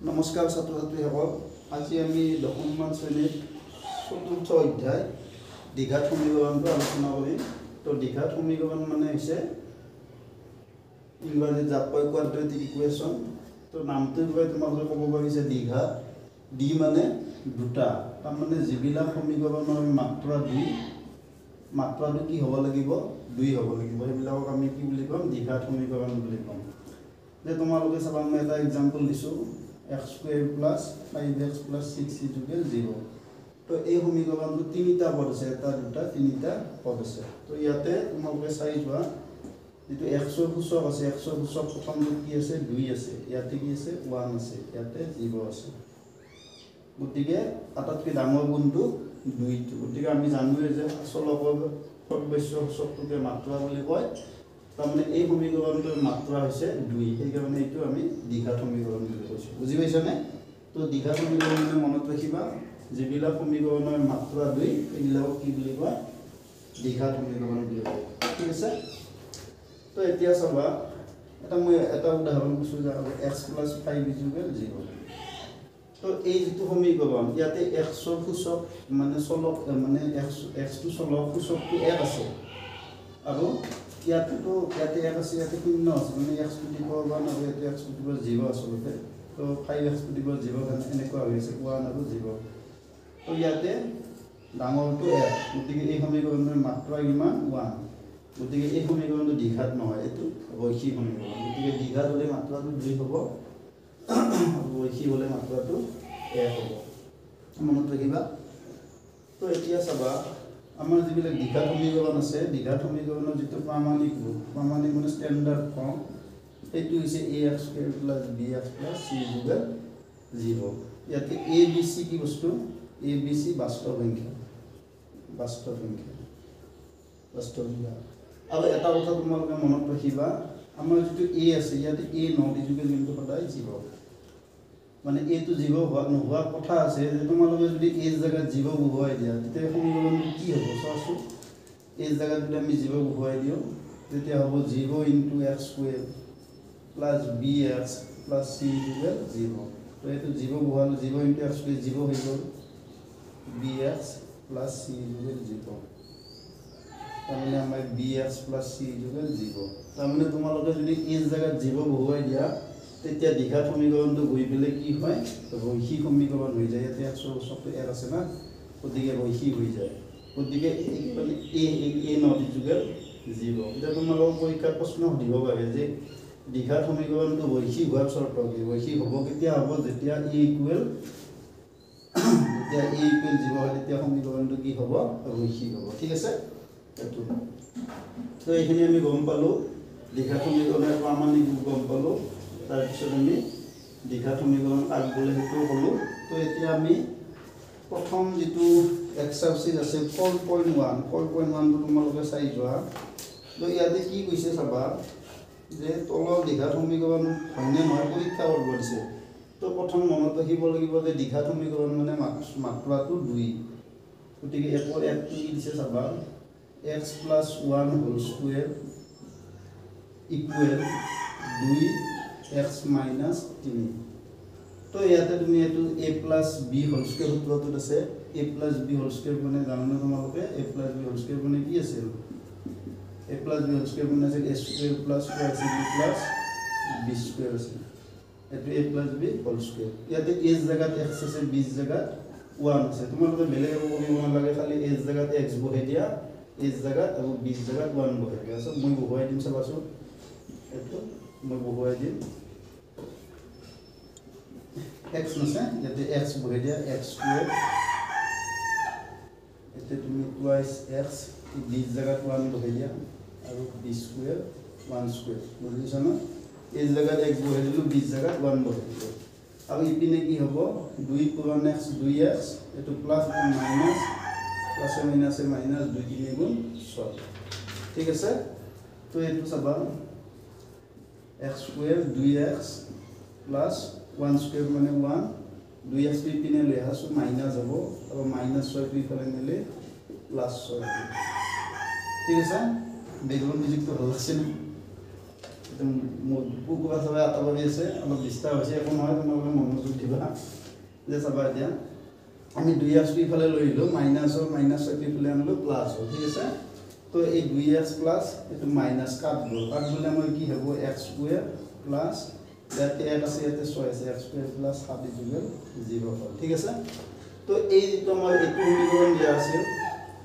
নমস্কাৰ ছাত্ৰ ছাত্ৰীসকল, আজি আমি দশমমান শ্ৰেণীৰ চতুৰ্থ অধ্যায় দ্বিঘাত সমীকৰণটো আলোচনা কৰিম। তো দ্বিঘাত সমীকৰণ মানে হৈছে ইংৰাজীত যাক কয় কোৱাড্ৰেটিক ইকুৱেশ্যন। তো নামটোৰ পৰাই তোমালোকে ক'ব পাৰিছে দ্বিঘাত। ডি মানে দুটা, তাৰমানে যিবিলাক সমীকৰণৰ মাত্ৰাটো কি হ'ব লাগিব, দুই হ'ব লাগিব, সেইবিলাকক আমি কি বুলি ক'ম, দ্বিঘাত সমীকৰণ বুলি ক'ম। যে তোমালোকে চাবা, মই এটা এক্সাম্পল দিছোঁ, x² + 5x + 6 = 0। তো এই সমীকৰণটো তিনিটা পদ আছে, এটা দুটা তিনিটা পদ আছে। তো ইয়াতে তোমালোকে চাই যোৱা, যিটো xৰ সূচক আছে, xৰ সূচক প্ৰথমটো কি আছে, 2 আছে, ইয়াতে কি আছে, 1 আছে, ইয়াতে 0 আছে। গতিকে আটাইতকৈ ডাঙৰ গুণটো 2টো। গতিকে আমি জানোৱে যে আচলকৰ সৰ্বস্ব সূচকটোকে মাত্ৰা বুলি কয়। তাৰমানে এই সমীকৰণটোৰ মাত্ৰা হৈছে 2, সেইকাৰণে এইটো আমি দ্বিঘাত সমীকৰণ বুলি কৈছোঁ। বুজি পাইছানে? তো দ্বিঘাত সমীকৰণ মানে মনত ৰাখিবা, যিবিলাক সমীকৰণৰ মাত্ৰা 2 সেইবিলাকক কি বুলি কয়, দ্বিঘাত সমীকৰণ বুলি কয়। ঠিক আছে? তো এতিয়া চাবা, মই এটা উদাহৰণ কৈছোঁ যে x + 5 = 0। তো এই যিটো সমীকৰণ, ইয়াতে xৰ সূচক মানে চলক, মানে xটো চলক, সূচকটো 1 আছে, আৰু ইয়াতে 1 আছে, ইয়াতে 0 আছে, মানে x⁻1 আৰু ইয়াতে x⁻0 আচলতে। তো 5x⁻0 এনেকুৱা হৈ আছে, 1 আৰু 0। তো ইয়াতে ডাঙৰটো 1, গতিকে এই সমীকৰণৰ মাত্ৰা কিমান, 1। গতিকে এই সমীকৰণটো দ্বিঘাত নহয়, এইটো ৰৈখিক সমীকৰণ। গতিকে দ্বিঘাত হ'লে মাত্ৰাটো 2 হ'ব, আৰু ৰৈখিক হ'লে মাত্ৰাটো 1 হ'ব। মনত ৰাখিবা। তো এতিয়া চাবা, আমাৰ যিবিলাক দ্বিঘাত সমীকৰণ আছে, দ্বিঘাত সমীকৰণৰ যিটো প্ৰামাণিক ৰূপ, প্ৰামাণিক মানে ষ্টেণ্ডাৰ্ড ফৰ্ম, সেইটো হৈছে ax² + bx + c = 0। ইয়াতে a b c কি বস্তু, a b c বাস্তৱ সংখ্যা, আৰু এটা কথা তোমালোকে মনত ৰাখিবা, আমাৰ যিটো a আছে, ইয়াতে a not equal কিন্তু সদায় 0। মানে এইটো 0 নোহোৱাৰ কথা আছে, যে তোমালোকে যদি এই জেগাত 0 বহুৱাই দিয়া, তেতিয়া সমীকৰণটো কি হ'ব চোৱাচোন। এই জেগাত যদি আমি 0 বহুৱাই দিওঁ, তেতিয়া হ'ব 0 × x² + bx + c = 0। তো এইটো 0 বহুৱালোঁ, 0 × x² 0 হৈ গ'ল, bx + c = 0। তাৰমানে আমাৰ bx + c = 0। তাৰমানে তোমালোকে যদি এই জেগাত 0 বহুৱাই দিয়া, তেতিয়া দ্বিঘাত সমীকৰণটো গৈ পেলাই কি হয়, ৰৈখিক সমীকৰণ হৈ যায়। ইয়াতে xৰ সূচকটো 1 আছে না, গতিকে ৰৈখিক হৈ যায়। গতিকে মানে a not equal 0। এতিয়া তোমালোকৰ পৰীক্ষাত প্ৰশ্ন সুধিব পাৰে যে দ্বিঘাত সমীকৰণটো ৰৈখিক হোৱাৰ চৰ্ত কি, ৰৈখিক হ'ব কেতিয়া হ'ব, যেতিয়া a = 0 হয়, তেতিয়া সমীকৰণটো কি হ'ব, ৰৈখিক হ'ব। ঠিক আছে? এইটো তো এইখিনি আমি গম পালোঁ, দ্বিঘাত সমীকৰণৰ প্ৰামাণিক ৰূপ গম পালোঁ। তাৰপিছত আমি দ্বিঘাত সমীকৰণ কাক বোলে সেইটো ক'লোঁ। তো এতিয়া আমি প্ৰথম যিটো এক্সাৰচাইজ আছে 4.1টো তোমালোকে চাই যোৱা। তো ইয়াতে কি কৈছে চাবা, যে তলৰ দ্বিঘাত সমীকৰণ হয়নে নহয় পৰীক্ষা কৰিব দিছে। তো প্ৰথম মনত ৰাখিব লাগিব যে দ্বিঘাত সমীকৰণ মানে মাত্ৰাটো 2। গতিকে একটো কি দিছে চাবা, x + 1² = 2x - 3। তো ইয়াতে তুমি এইটো a + b² সূত্ৰটোত আছে, a + b² মানে জানো তোমালোকে, a + b² মানে কি আছিল, a + b² মানে আছিল a² + 2ac + b² আছিল। এইটো a + b²। ইয়াতে a জেগাত x আছে, b জেগাত 1 আছে। তোমালোকে বেলেগ একো কৰিব নালাগে, খালি a জেগাত x বহাই দিয়া, a জেগাত, আৰু b জেগাত 1 বহাই দিয়া। চব মই বহুৱাই দিম, চাবাচোন। এইটো মই বহুৱাই দিম, x আছে, ইয়াতে x বহাই দিয়া, x², এতিয়া তুমি twice x, b জেগাত 1 বহাই দিয়া, আৰু b² 1²। বুজিছা ন? এই জেগাত x বহাই দিলোঁ, b জেগাত 1 বহাই দিলোঁ। আৰু ইপিনে কি হ'ব, 2 × x 2x, এইটো প্লাছ মাইনাছ, প্লাছে মাইনাছে মাইনাছ, 2 × 3 = 6। ঠিক আছে? তো এইটো চাবা, x² 2x + 1² মানে 1, 2x ইপিনে লৈ আহাছোঁ, মাইনাছ হ'ব, আৰু -6 ইফালে নিলে +6। ঠিক আছে? বেকগ্ৰাউণ্ড মিউজিকটো ভাল লাগছে নে? একদম কুকুৰা চৰাই আঁতৰি আছে, অলপ ডিষ্টাৰ্ব হৈছে, একো নহয়, তোমালোকে মনোযোগ যে চাবা এতিয়া আমি 2x টো ইফালে লৈ আহিলো মাইনাস টো ইফালে আনিলো প্লাস ঠিক আছে তো এই 2x প্লাস এটো মাইনাস কাট গল আমাৰ কি হ'ব x স্কয়ার প্লাস ইয়াতে 1 আছে ইয়াতে 6 আছে x স্কয়ার প্লাস 7 ইকুয়াল 0 হয় ঠিক আছে তো এই যেটো আমাৰ এইটো সমীকৰণ দিয়া আছে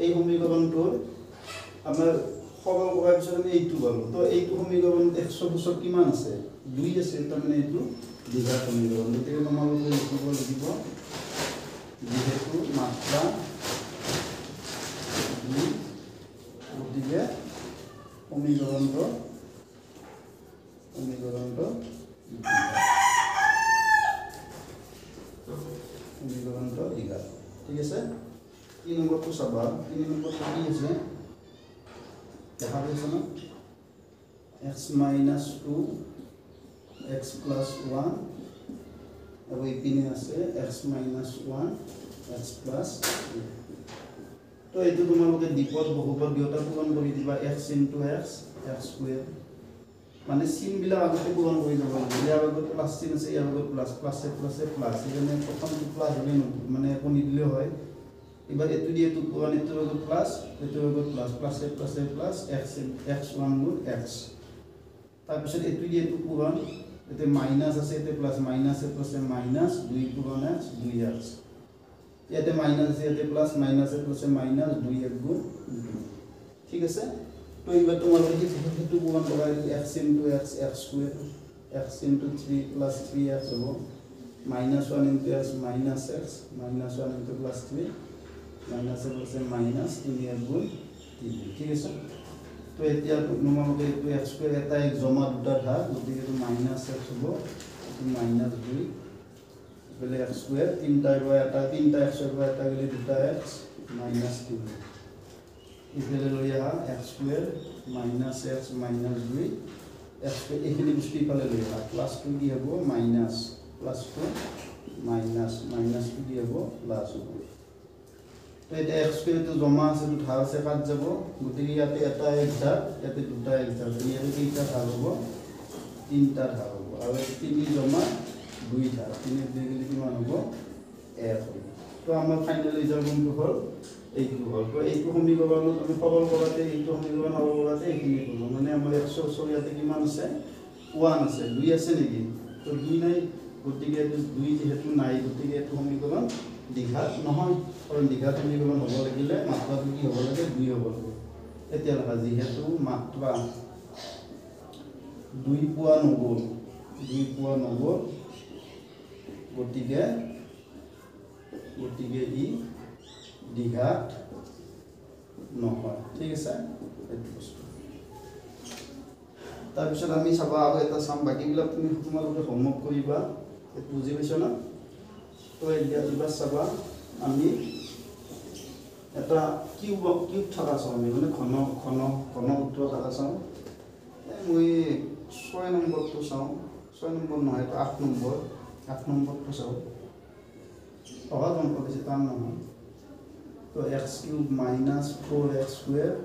এই সমীকৰণটো আমাৰ সৰল কৰাৰ পিছত আমি এইটো পালো তো এইটো সমীকৰণ 100 কিমান আছে 2 আছে তাৰমানে এইটো দ্বিঘাত সমীকৰণ গতিকে তোমালোকে লিখিব লাগিব যেহেতু মাত্ৰা 2 গতিকে সমীকৰণটো দ্বিঘাত ঠিক আছে 3 নম্বৰটো চাবা 3 নম্বৰটো কি আছে দেখা পাইছা না x minus 2 x plus 1 আৰু ইপিনে আছে x minus 1 x plus 2 তো এইটো তোমালোকে দ্বিপদ বহুপদ দুটা পূৰণ কৰি দিবা x into x x square মানে চিন বিলাক আগতে পূৰণ কৰি যাব ইয়াৰ আগত প্লাস চিন আছে ইয়াৰ আগত প্লাস প্লাস এনে প্ৰথমটো প্লাস হলে মানে কোনি দিলে হয় এবাৰ এটো দিয়ে তো পূৰণ এটোৰ আগত প্লাস এটোৰ আগত প্লাস x1 গুণ x তাৰ পিছত এটো দিয়ে তো পূৰণ এতে মাইনাস আছে এতে প্লাস মাইনাস মাইনাস 2 পূৰণ x 2x ইয়াতে মাইনাস আছে ইয়াতে প্লাস মাইনাস 2x গুণ 2 ঠিক আছে তো এবাৰ তোমালোকে কি হেতু পূৰণ কৰা x into x x square x into 3 plus 3x হ'ব minus 1 into x minus x minus 1 into plus 3 minus minus 3x গুণ 3 ঠিক আছে তো এতিয়া তোমালোকে এইটো x square এটা এক জমা দুটা ধাৰ গতিকে এইটো minus x হ'ব এইটো minus 2 বলে x square তিনটা এটা x square এটা গলে দুটা x minus 3 ইফালে লৈ আহা x square minus x minus 2 x এখিনি বস্তু ইফালে লৈ আহা প্লাস 2 কি হ'ব মাইনাস প্লাস 2 মাইনাস 2 কি হ'ব প্লাস হ'ব তো এটা x square তো জমা আছে তো ধাৰ আছে কাট যাব গতিকে ইয়াতে এটা x ধাৰ ইয়াতে দুটা x ধাৰ ইয়াতে কেইটা ধাৰ হ'ব তিনটা ধাৰ হ'ব আৰু তিনি জমা 2 ধাৰ তিনি দুই গলি কিমান হ'ব 1 হ'ব তো আমাৰ ফাইনাল ৰিজাল্ট কোনটো হ'ল এইটো হ'ল তো এইটো সমীকৰণত আমি সৰল কৰাতে এইটো সমীকৰণ সৰল কৰাতে এইখিনি হ'ল মানে আমাৰ 100 ইয়াতে কিমান আছে 1 আছে 2 আছে নেকি তো 2 নাই গতিকে এইটো 2 যেহেতু নাই গতিকে এইটো সমীকৰণ দ্বিঘাত নহয় কাৰণ দ্বিঘাত সমীকৰণ হ'ব লাগিলে মাত্ৰাটো কি হ'ব লাগে 2 হ'ব লাগে এতিয়া লেখা যেহেতু মাত্ৰা 2 পোৱা নগল গতিকে ই দ্বিঘাত নহয় ঠিক আছে এইটো বস্তু তাৰপিছত আমি চাবা আৰু এটা চাম বাকিবিলাক তুমি তোমালোকে হোমৱৰ্ক কৰিবা এইটো বুজি পাইছা না তো এবাৰ চাবা আমি এটা কিউব থাকা চাওঁ আমি মানে ঘন সূত্ৰ থাকা চাওঁ মই 6 নম্বৰটো চাওঁ 6 নম্বৰ নহয় তো 8 নম্বৰটো চাওঁ সহজ অংক বেছি টান নহয় তো x cube minus 4x square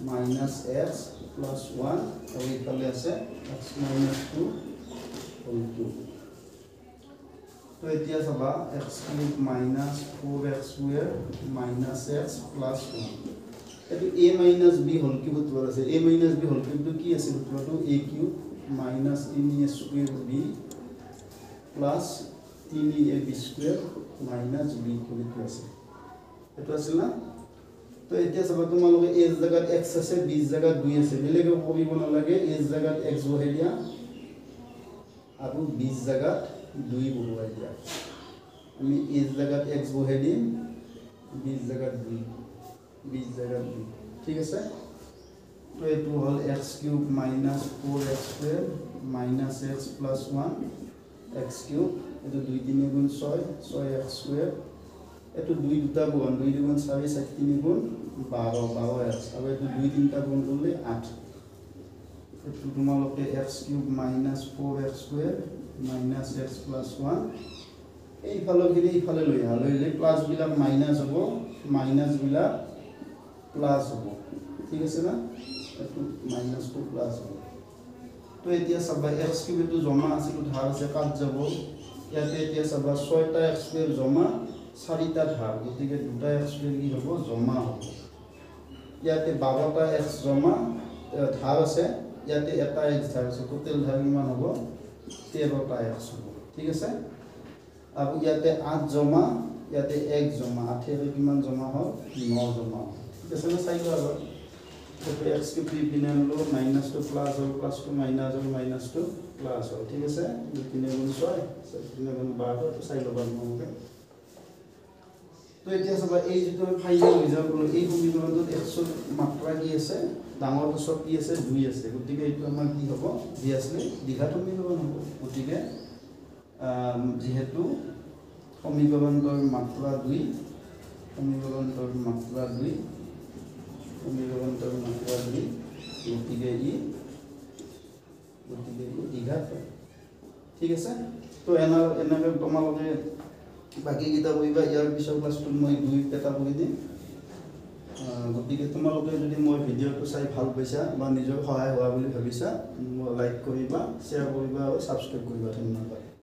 minus x plus 1 আৰু ইফালে আছে x minus 2 whole cube তো এতিয়া চাবা x cube minus 4x square minus x plus 1 এটো a minus b whole cube উত্তৰ আছে a minus b whole cube কি আছে উত্তৰটো a cube minus 3a square b plus 3ab square minus b cube আছে এটো আছিল না তো এতিয়া চাবা তোমালোকে a জায়গাত x আছে b জায়গাত 2 আছে বেলেগে কৰিব নালাগে a জায়গাত x বহাই দিয়া আৰু b জায়গাত 2 বহাই দিয়া আমি a জায়গাত x বহাই দিম b জায়গাত 2 ঠিক আছে তো এটো হল x cube minus 4x square minus x plus 1 x cube এটো 2 3 গুণ 6x square এটো 2 দুটা গুণ 2 গুণ 4 3 গুণ 12 x আৰু এটো 2 তিনটা গুণ করলে 8 এটো তোমালোকে x cube minus 4x square minus x plus 1 এই ফালৰখিনি ইফালে লৈ আহা লৈ প্লাস বিলাক মাইনাস হ'ব মাইনাস বিলাক প্লাস হ'ব ঠিক আছে না এটো মাইনাস টু প্লাস হ'ব তো এতিয়া সব x cube তো জমা আছে তো ধাৰ আছে কাট যাব ইয়াতে এতিয়া চাবা 6টা x স্কয়ার জমা 4টা ধার গতিকে 2টা x স্কয়ার কি হ'ব জমা হ'ব ইয়াতে 12টা x জমা ধার আছে ইয়াতে এটা x ধার আছে টোটাল ধার কিমান হ'ব 13টা x হ'ব ঠিক আছে আৰু ইয়াতে 8 জমা ইয়াতে 1 জমা 8 এর কিমান জমা হ'ল 9 জমা ঠিক আছে না চাই লোৱা হ'ল তো x কে পি পিনে আনলো মাইনাস টু প্লাস হ'ল প্লাস টু মাইনাস হ'ল মাইনাস টু প্লাস হ'ল ঠিক আছে 3 গুণ 6 3 গুণ 12 তো চাই ল'বা তোমালোকে তো এতিয়া চাবা এই যেটো ফাইনাল ৰিজাল্ট হলো এই সমীকৰণটোত x ৰ মাত্ৰা কি আছে ডাঙৰ সব কি আছে 2 আছে গতিকে এইটো আমাৰ কি হ'ব অভিয়াসলি দ্বিঘাত সমীকৰণ হ'ব গতিকে যেহেতু সমীকৰণটোৰ মাত্ৰা 2 সমীকৰণটোৰ মাত্ৰা 2 সমীকৰণটোৰ মাত্ৰা 2 গতিকে ই দ্বিঘাত ঠিক আছে তো এনেকৈ তোমালোকে বাকি কিটা কইবা ইয়াৰ পিছৰ ক্লাছটোত মই 2 এটা কৰি দিম গতিকে তোমালোকে যদি মই ভিডিঅ'টো চাই ভাল পাইছা বা নিজৰ সহায় হোৱা বুলি ভাবিছা লাইক কৰিবা শ্বেয়াৰ কৰিবা আৰু সাবস্ক্ৰাইব কৰিবা ধন্যবাদ